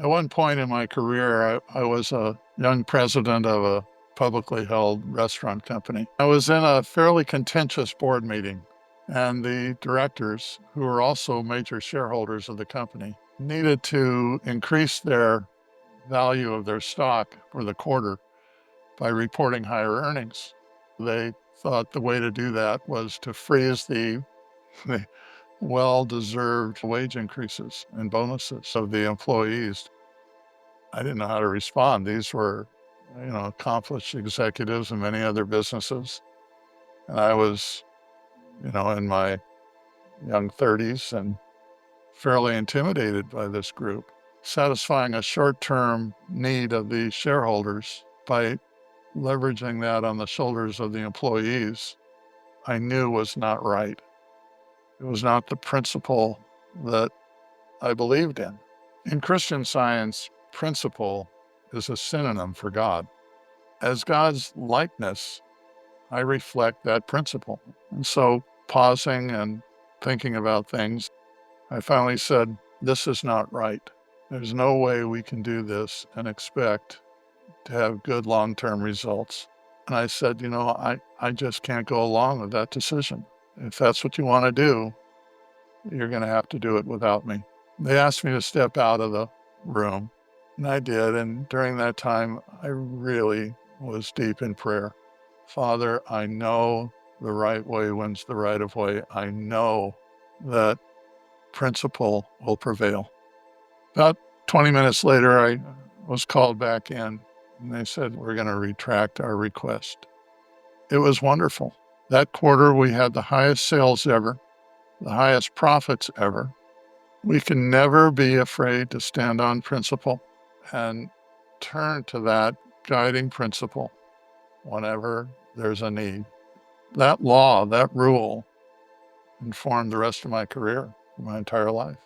At one point in my career, I was a young president of a publicly held restaurant company. I was in a fairly contentious board meeting, and the directors, who were also major shareholders of the company, needed to increase their value of their stock for the quarter by reporting higher earnings. They thought the way to do that was to freeze the well-deserved wage increases and bonuses of the employees. I didn't know how to respond. These were, accomplished executives in many other businesses. And I was, in my young 30s and fairly intimidated by this group. Satisfying a short-term need of the shareholders by leveraging that on the shoulders of the employees, I knew was not right. It was not the principle that I believed in. In Christian Science, principle is a synonym for God. As God's likeness, I reflect that principle. And so, pausing and thinking about things, I finally said, this is not right. There's no way we can do this and expect to have good long-term results. And I said, I just can't go along with that decision. If that's what you want to do, you're going to have to do it without me. They asked me to step out of the room, and I did. And during that time, I really was deep in prayer. Father, I know the right way wins the right of way. I know that principle will prevail. About 20 minutes later, I was called back in, and they said, we're going to retract our request. It was wonderful. That quarter, we had the highest sales ever, the highest profits ever. We can never be afraid to stand on principle and turn to that guiding principle whenever there's a need. That law, that rule, informed the rest of my career, my entire life.